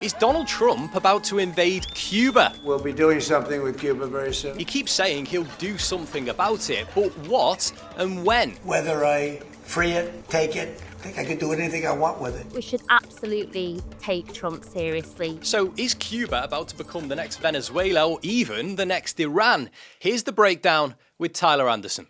Is Donald Trump about to invade Cuba? We'll be doing something with Cuba very soon. He keeps saying he'll do something about it, but what and when? Whether I free it, take it, I think I can do anything I want with it. We should absolutely take Trump seriously. So is Cuba about to become the next Venezuela or even the next Iran? Here's the breakdown with Tyler Anderson.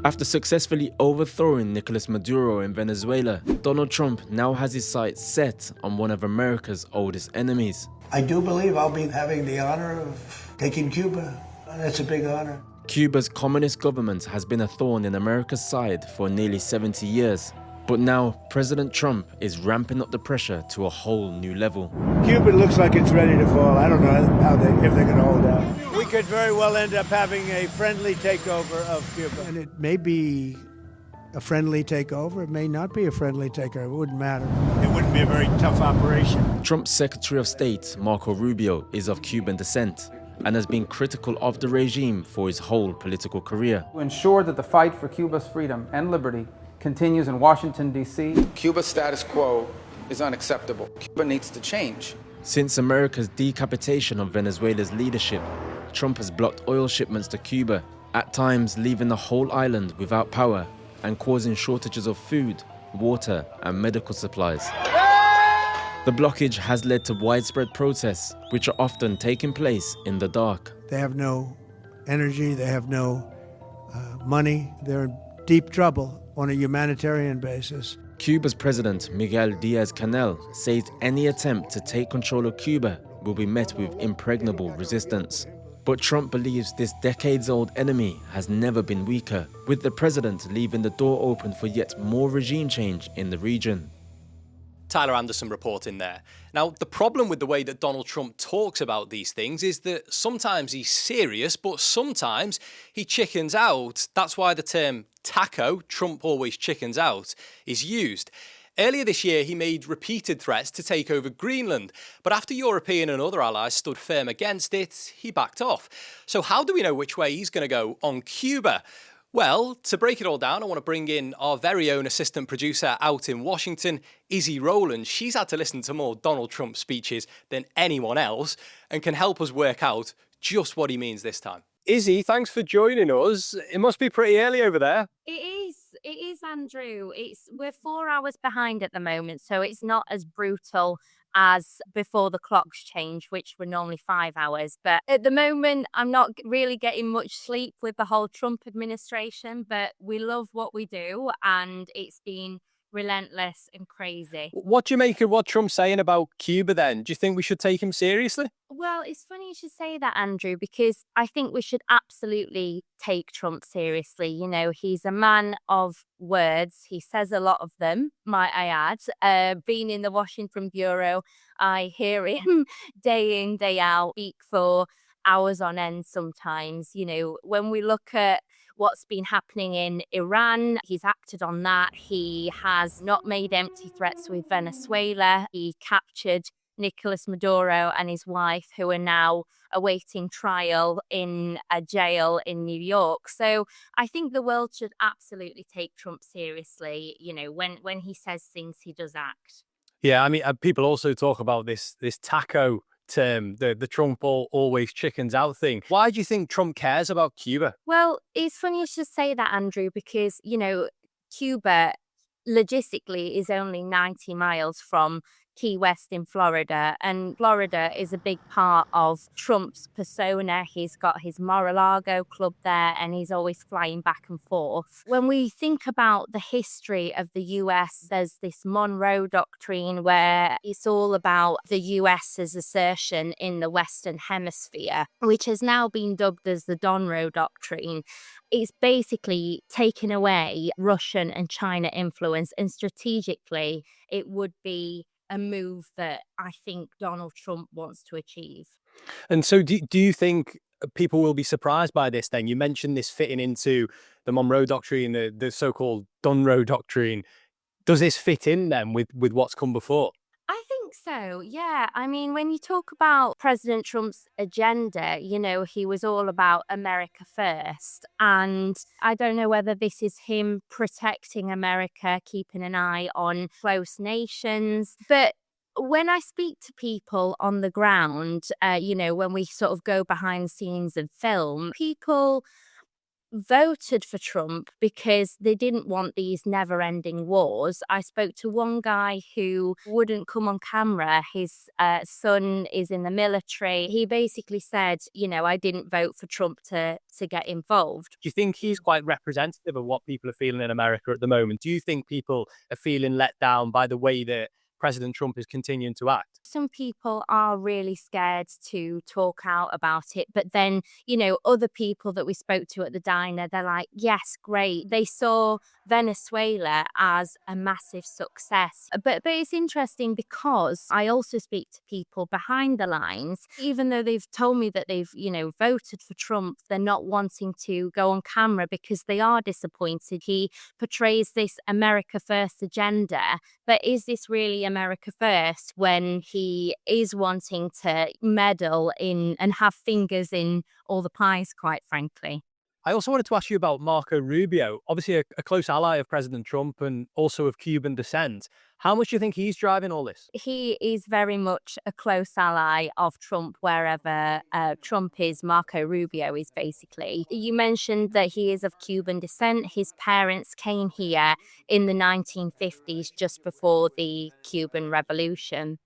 After successfully overthrowing Nicolas Maduro in Venezuela, Donald Trump now has his sights set on one of America's oldest enemies. I do believe I'll be having the honor of taking Cuba. That's a big honor. Cuba's communist government has been a thorn in America's side for nearly 70 years. But now, President Trump is ramping up the pressure to a whole new level. Cuba looks like it's ready to fall. I don't know if they're going to hold out. We could very well end up having a friendly takeover of Cuba. And it may be a friendly takeover. It may not be a friendly takeover. It wouldn't matter. It wouldn't be a very tough operation. Trump's Secretary of State, Marco Rubio, is of Cuban descent and has been critical of the regime for his whole political career. To ensure that the fight for Cuba's freedom and liberty continues in Washington, D.C. Cuba's status quo is unacceptable. Cuba needs to change. Since America's decapitation of Venezuela's leadership, Trump has blocked oil shipments to Cuba, at times leaving the whole island without power and causing shortages of food, water, and medical supplies. The blockage has led to widespread protests, which are often taking place in the dark. They have no energy. They have no money. They're in deep trouble on a humanitarian basis. Cuba's president, Miguel Díaz-Canel, says any attempt to take control of Cuba will be met with impregnable resistance. But Trump believes this decades-old enemy has never been weaker, with the president leaving the door open for yet more regime change in the region. Tyler Anderson reporting there. Now, the problem with the way that Donald Trump talks about these things is that sometimes he's serious, but sometimes he chickens out. That's why the term taco, Trump always chickens out, is used. Earlier this year, he made repeated threats to take over Greenland, but after European and other allies stood firm against it, he backed off. So how do we know which way he's going to go on Cuba? Well, to break it all down, I want to bring in our very own assistant producer out in Washington, Izzy Rowland. She's had to listen to more Donald Trump speeches than anyone else and can help us work out just what he means this time. Izzy, thanks for joining us. It must be pretty early over there. It is, Andrew. We're 4 hours behind at the moment, so it's not as brutal as before the clocks change, which were normally 5 hours. But at the moment, I'm not really getting much sleep with the whole Trump administration, but we love what we do, and it's been relentless and crazy. What do you make of what Trump's saying about Cuba then? Do you think we should take him seriously? Well, it's funny you should say that, Andrew, because I think we should absolutely take Trump seriously. You know, he's a man of words. He says a lot of them, might I add. Being in the Washington Bureau, I hear him day in, day out, speak for hours on end sometimes. You know, when we look at what's been happening in Iran, he's acted on that. He has not made empty threats with Venezuela. He captured Nicolas Maduro and his wife, who are now awaiting trial in a jail in New York. So I think the world should absolutely take Trump seriously. You know, when he says things, he does act. Yeah, I mean, people also talk about this taco term, the Trump always chickens out thing. Why do you think Trump cares about Cuba? Well, it's funny you should say that, Andrew, because, you know, Cuba logistically is only 90 miles from Key West in Florida, and Florida is a big part of Trump's persona. He's got his Mar-a-Lago club there, and he's always flying back and forth. When we think about the history of the US, there's this Monroe Doctrine where it's all about the US's assertion in the Western Hemisphere, which has now been dubbed as the Monroe Doctrine. It's basically taken away Russian and China influence, and strategically it would be a move that I think Donald Trump wants to achieve. And so do you think people will be surprised by this then? You mentioned this fitting into the Monroe Doctrine, the so-called Monroe Doctrine. Does this fit in then with what's come before? I think think so. Yeah. I mean, when you talk about President Trump's agenda, he was all about America first. And I don't know whether this is him protecting America, keeping an eye on close nations. But when I speak to people on the ground, when we sort of go behind the scenes of film, people voted for Trump because they didn't want these never-ending wars. I spoke to one guy who wouldn't come on camera. His son is in the military. He basically said, I didn't vote for Trump to get involved. Do you think he's quite representative of what people are feeling in America at the moment? Do you think people are feeling let down by the way that President Trump is continuing to act? Some people are really scared to talk out about it. But then, other people that we spoke to at the diner, they're like, yes, great. They saw Venezuela as a massive success. But it's interesting because I also speak to people behind the lines, even though they've told me that they've, voted for Trump, they're not wanting to go on camera because they are disappointed. He portrays this America First agenda. But is this really America First when he is wanting to meddle in and have fingers in all the pies, quite frankly? I also wanted to ask you about Marco Rubio, obviously a close ally of President Trump and also of Cuban descent. How much do you think he's driving all this? He is very much a close ally of Trump wherever Trump is. Marco Rubio is basically. You mentioned that he is of Cuban descent. His parents came here in the 1950s, just before the Cuban Revolution.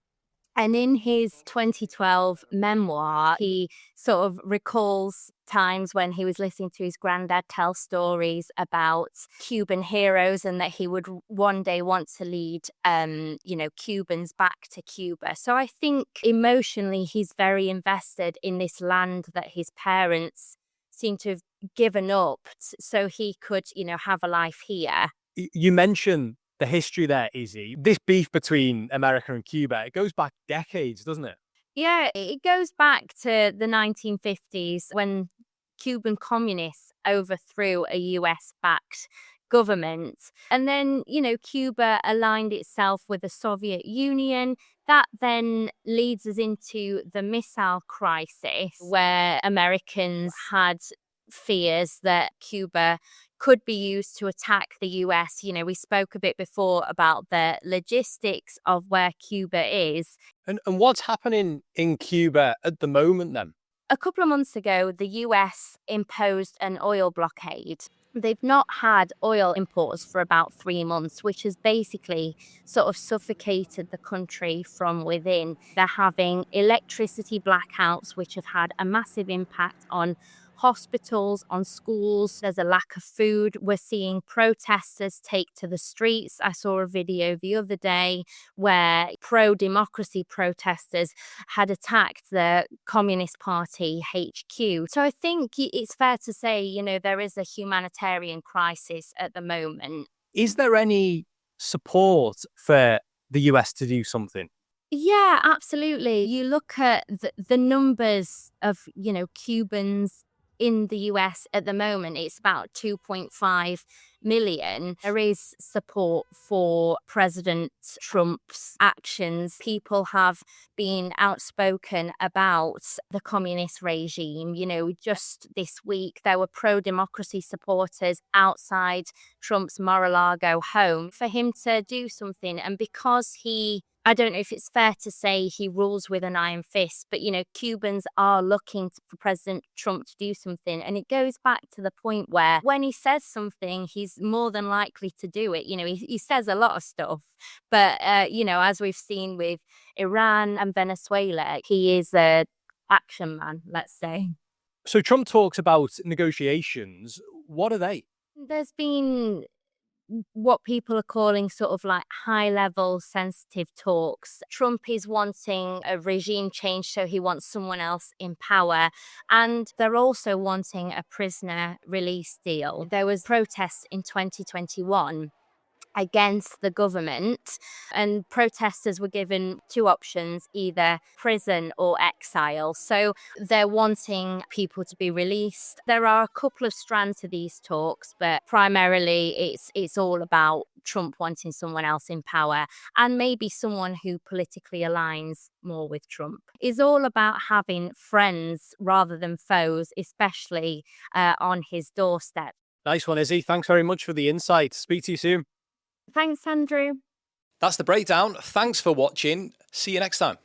And in his 2012 memoir, he sort of recalls times when he was listening to his granddad tell stories about Cuban heroes and that he would one day want to lead, Cubans back to Cuba. So I think emotionally he's very invested in this land that his parents seem to have given up so he could, have a life here. You mentioned the history there, Izzy. This beef between America and Cuba, it goes back decades, doesn't it? Yeah, it goes back to the 1950s when Cuban communists overthrew a US-backed government. And then, Cuba aligned itself with the Soviet Union. That then leads us into the missile crisis, where Americans had fears that Cuba could be used to attack the US. We spoke a bit before about the logistics of where Cuba is. And what's happening in Cuba at the moment then? A couple of months ago, the US imposed an oil blockade. They've not had oil imports for about 3 months, which has basically sort of suffocated the country from within. They're having electricity blackouts, which have had a massive impact on hospitals, on schools. There's a lack of food. We're seeing protesters take to the streets. I saw a video the other day where pro-democracy protesters had attacked the Communist Party HQ. So I think it's fair to say, there is a humanitarian crisis at the moment. Is there any support for the US to do something? Yeah, absolutely. You look at the numbers of, Cubans in the US at the moment, it's about 2.5 million. There is support for President Trump's actions. People have been outspoken about the communist regime. Just this week, there were pro-democracy supporters outside Trump's Mar-a-Lago home for him to do something. And because I don't know if it's fair to say he rules with an iron fist, but, Cubans are looking for President Trump to do something. And it goes back to the point where when he says something, he's more than likely to do it. He says a lot of stuff. But, as we've seen with Iran and Venezuela, he is a action man, let's say. So Trump talks about negotiations. What are they? There's been what people are calling sort of like high-level sensitive talks. Trump is wanting a regime change, so he wants someone else in power. And they're also wanting a prisoner release deal. There was protests in 2021 against the government, and protesters were given two options, either prison or exile. So they're wanting people to be released. There are a couple of strands to these talks, but primarily it's all about Trump wanting someone else in power, and maybe someone who politically aligns more with Trump. It's all about having friends rather than foes, especially on his doorstep. Nice one, Izzy. Thanks very much for the insight. Speak to you soon. Thanks, Andrew. That's the breakdown. Thanks for watching. See you next time.